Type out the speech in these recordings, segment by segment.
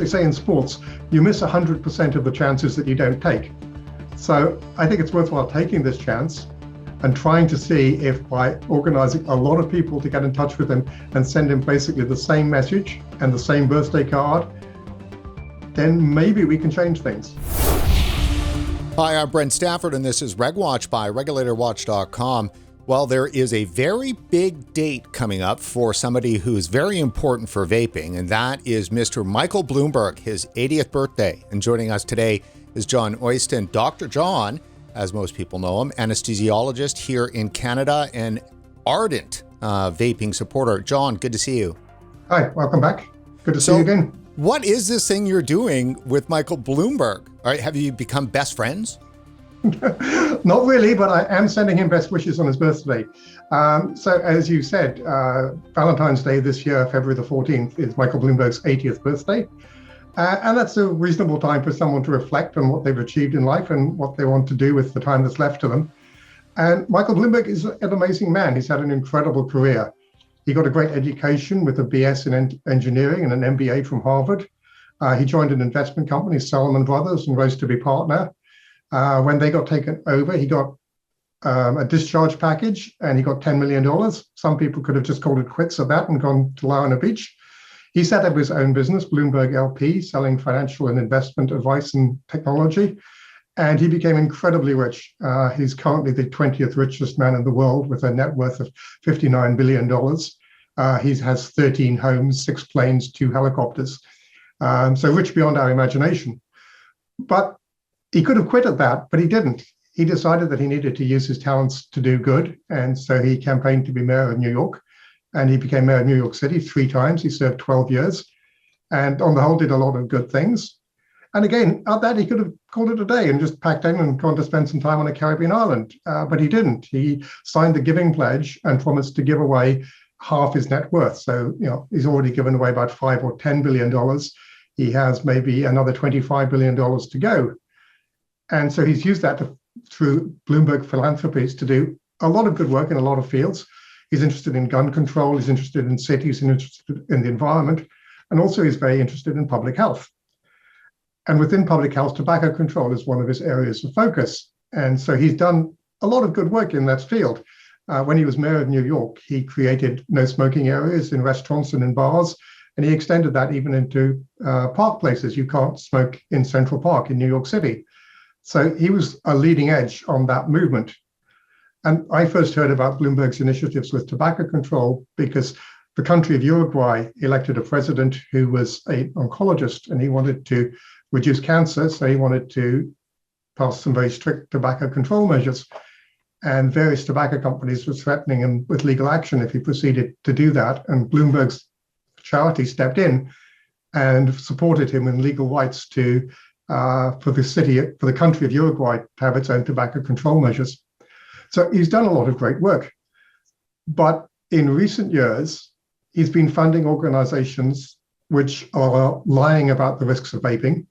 They say in sports, you miss 100% of the chances that you don't take. So I think it's worthwhile taking this chance and trying to see if by organizing a lot of people to get in touch with him and send him basically the same message and the same birthday card, then maybe we can change things. Hi, I'm Brent Stafford, and this is RegWatch by RegulatorWatch.com. Well, there is a very big date coming up for somebody who's very important for vaping, and that is Mr. Michael Bloomberg, his 80th birthday. And joining us today is John Oyston. Dr. John, as most people know him, anesthesiologist here in Canada and ardent vaping supporter. John, good to see you. Hi, welcome back. Good to see you again. What is this thing you're doing with Michael Bloomberg? All right, have you become best friends? Not really, but I am sending him best wishes on his birthday. So as you said, Valentine's Day this year, February the 14th, is Michael Bloomberg's 80th birthday. And that's a reasonable time for someone to reflect on what they've achieved in life and what they want to do with the time that's left to them. And Michael Bloomberg is an amazing man. He's had an incredible career. He got a great education with a BS in engineering and an MBA from Harvard. He joined an investment company, Salomon Brothers, and rose to be partner. When they got taken over, he got a discharge package and he got $10 million. Some people could have just called it quits at that and gone to lie on a beach. He set up his own business, Bloomberg LP, selling financial and investment advice and technology. And he became incredibly rich. He's currently the 20th richest man in the world with a net worth of $59 billion. He has 13 homes, 6 planes, 2 helicopters. So rich beyond our imagination. But he could have quit at that, but he didn't. He decided that he needed to use his talents to do good. And so he campaigned to be mayor of New York. And he became mayor of New York City 3 times. He served 12 years. And on the whole, did a lot of good things. And again, at that, he could have called it a day and just packed in and gone to spend some time on a Caribbean island. But he didn't. He signed the giving pledge and promised to give away half his net worth. So, he's already given away about $5 or $10 billion. He has maybe another $25 billion to go. And so he's used that through Bloomberg Philanthropist to do a lot of good work in a lot of fields. He's interested in gun control. He's interested in cities. He's interested in the environment. And also he's very interested in public health. And within public health, tobacco control is one of his areas of focus. And so he's done a lot of good work in that field. When he was mayor of New York, he created no smoking areas in restaurants and in bars. And he extended that even into park places. You can't smoke in Central Park in New York City. So he was a leading edge on that movement. And I first heard about Bloomberg's initiatives with tobacco control because the country of Uruguay elected a president who was an oncologist, and he wanted to reduce cancer. So he wanted to pass some very strict tobacco control measures. And various tobacco companies were threatening him with legal action if he proceeded to do that. And Bloomberg's charity stepped in and supported him in legal rights to for the country of Uruguay to have its own tobacco control measures. So he's done a lot of great work. But in recent years, he's been funding organizations which are lying about the risks of vaping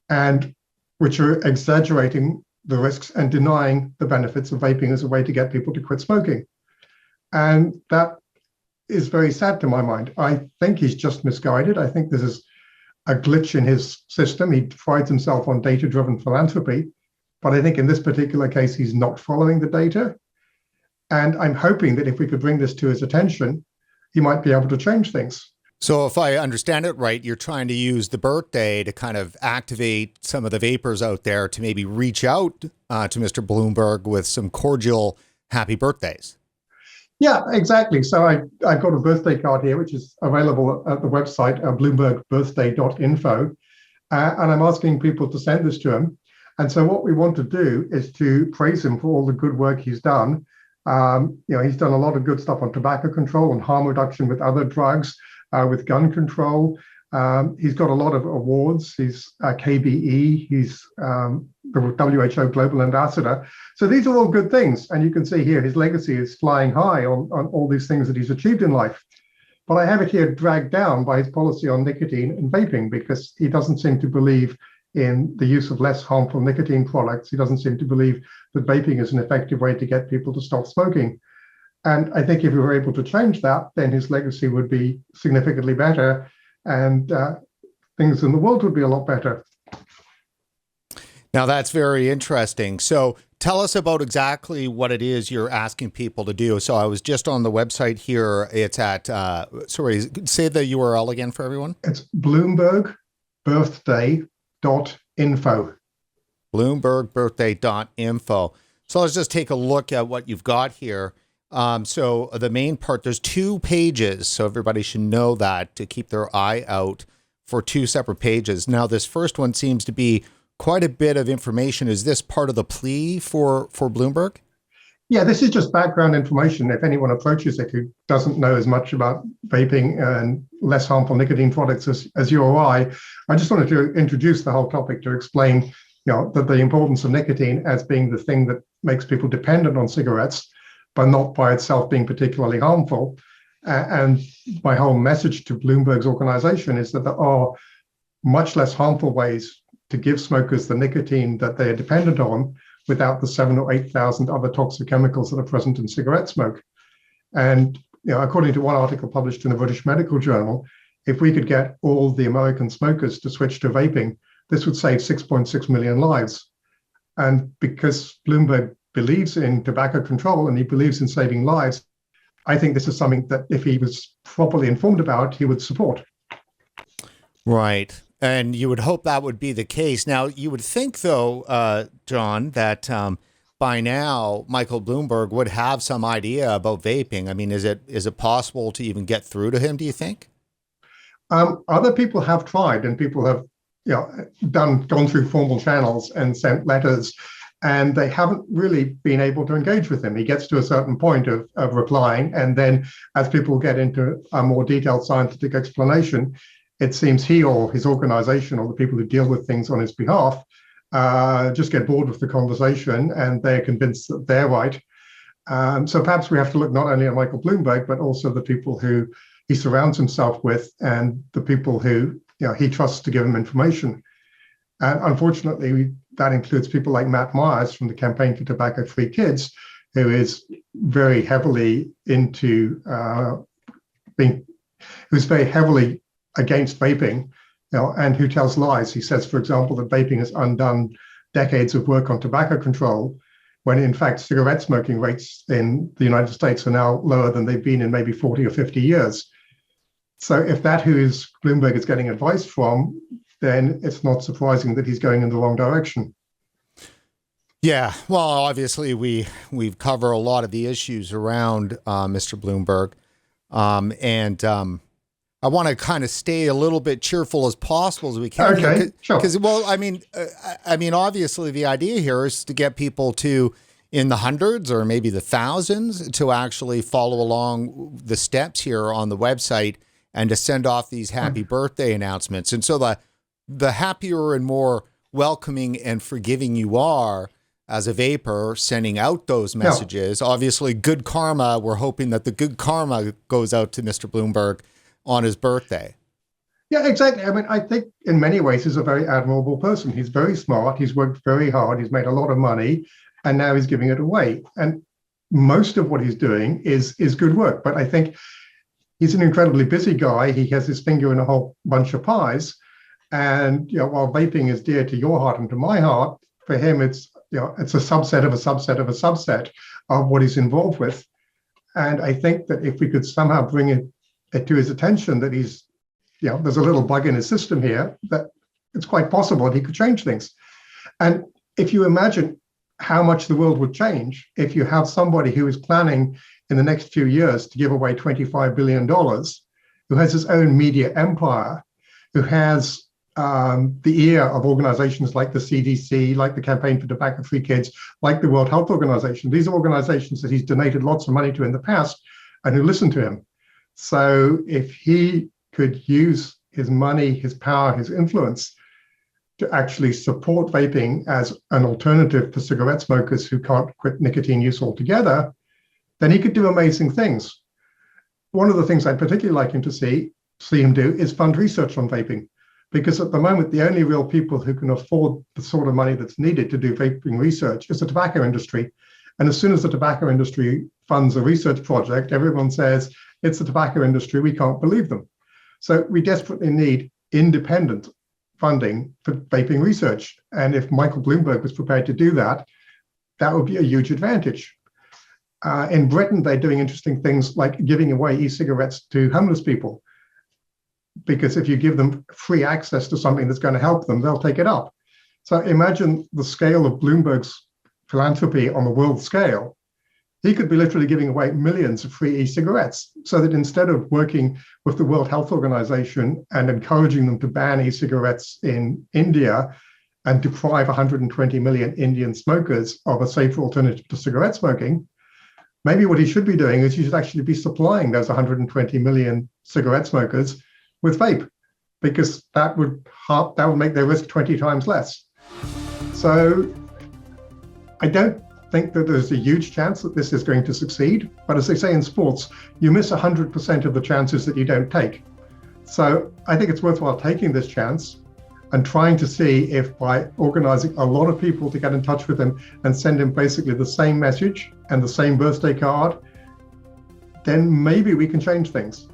and which are exaggerating the risks and denying the benefits of vaping as a way to get people to quit smoking. And that is very sad to my mind. I think he's just misguided. I think this is a glitch in his system. He prides himself on data-driven philanthropy, but I think in this particular case, he's not following the data. And I'm hoping that if we could bring this to his attention, he might be able to change things. So if I understand it right, you're trying to use the birthday to kind of activate some of the vapors out there to maybe reach out to Mr. Bloomberg with some cordial happy birthdays. Yeah, exactly. So I've got a birthday card here, which is available at the website, bloombergbirthday.info. And I'm asking people to send this to him. And so what we want to do is to praise him for all the good work he's done. He's done a lot of good stuff on tobacco control and harm reduction with other drugs, with gun control. He's got a lot of awards. He's KBE. He's the WHO Global Ambassador. So these are all good things. And you can see here his legacy is flying high on all these things that he's achieved in life. But I have it here dragged down by his policy on nicotine and vaping because he doesn't seem to believe in the use of less harmful nicotine products. He doesn't seem to believe that vaping is an effective way to get people to stop smoking. And I think if we were able to change that, then his legacy would be significantly better. And things in the world would be a lot better. Now, that's very interesting. So tell us about exactly what it is you're asking people to do. So I was just on the website here. It's at, sorry, say the URL again for everyone. It's bloombergbirthday.info. bloombergbirthday.info. So let's just take a look at what you've got here. So the main part, there's 2 pages. So everybody should know that, to keep their eye out for 2 separate pages. Now, this first one seems to be quite a bit of information. Is this part of the plea for Bloomberg? Yeah, this is just background information. If anyone approaches it who doesn't know as much about vaping and less harmful nicotine products as you or I just wanted to introduce the whole topic to explain, that the importance of nicotine as being the thing that makes people dependent on cigarettes, but not by itself being particularly harmful. And my whole message to Bloomberg's organization is that there are much less harmful ways to give smokers the nicotine that they are dependent on without the 7,000 or 8,000 other toxic chemicals that are present in cigarette smoke. And according to one article published in the British Medical Journal, if we could get all the American smokers to switch to vaping, this would save 6.6 million lives. And because Bloomberg believes in tobacco control and he believes in saving lives, I think this is something that if he was properly informed about, he would support. Right. And you would hope that would be the case. Now, you would think, though, John, that by now Michael Bloomberg would have some idea about vaping. I mean, is it possible to even get through to him, do you think? Other people have tried, and people have gone through formal channels and sent letters, and they haven't really been able to engage with him. He gets to a certain point of replying, and then as people get into a more detailed scientific explanation, it seems he or his organization or the people who deal with things on his behalf just get bored with the conversation, and they're convinced that they're right. So perhaps we have to look not only at Michael Bloomberg, but also the people who he surrounds himself with and the people who he trusts to give him information. And unfortunately, that includes people like Matt Myers from the Campaign for Tobacco-Free Kids, who is very heavily who's very heavily against vaping, and who tells lies. He says, for example, that vaping has undone decades of work on tobacco control, when in fact cigarette smoking rates in the United States are now lower than they've been in maybe 40 or 50 years. So if that who is Bloomberg is getting advice from, then it's not surprising that he's going in the wrong direction. Yeah, well, obviously we cover a lot of the issues around Mr. Bloomberg, and I want to kind of stay a little bit cheerful as possible as we can. Okay, sure. Because, well, I mean, obviously the idea here is to get people to, in the hundreds or maybe the thousands, to actually follow along the steps here on the website and to send off these happy birthday announcements. And so the happier and more welcoming and forgiving you are as a vapor sending out those messages, obviously good karma, we're hoping that the good karma goes out to Mr. Bloomberg on his birthday. Yeah, exactly. I mean, I think in many ways he's a very admirable person. He's very smart. He's worked very hard. He's made a lot of money, and now he's giving it away. And most of what he's doing is good work. But I think he's an incredibly busy guy. He has his finger in a whole bunch of pies. And while vaping is dear to your heart and to my heart, for him it's it's a subset of a subset of a subset of what he's involved with. And I think that if we could somehow bring it to his attention that he's, there's a little bug in his system here, that it's quite possible that he could change things. And if you imagine how much the world would change if you have somebody who is planning in the next few years to give away $25 billion, who has his own media empire, who has the ear of organizations like the CDC, like the Campaign for Tobacco-Free Kids, like the World Health Organization. These are organizations that he's donated lots of money to in the past and who listen to him. So if he could use his money, his power, his influence to actually support vaping as an alternative for cigarette smokers who can't quit nicotine use altogether, then he could do amazing things. One of the things I'd particularly like him to see him do is fund research on vaping, because at the moment, the only real people who can afford the sort of money that's needed to do vaping research is the tobacco industry. And as soon as the tobacco industry funds a research project, everyone says, it's the tobacco industry, we can't believe them. So we desperately need independent funding for vaping research. And if Michael Bloomberg was prepared to do that, that would be a huge advantage. In Britain, they're doing interesting things like giving away e-cigarettes to homeless people, because if you give them free access to something that's going to help them, they'll take it up. So imagine the scale of Bloomberg's philanthropy on the world scale. He could be literally giving away millions of free e-cigarettes, so that instead of working with the World Health Organization and encouraging them to ban e-cigarettes in India and deprive 120 million Indian smokers of a safer alternative to cigarette smoking, maybe what he should be doing is he should actually be supplying those 120 million cigarette smokers with vape, because that would make their risk 20 times less. So I don't think that there's a huge chance that this is going to succeed, but as they say in sports, you miss 100% of the chances that you don't take. So I think it's worthwhile taking this chance and trying to see if by organizing a lot of people to get in touch with him and send him basically the same message and the same birthday card, then maybe we can change things.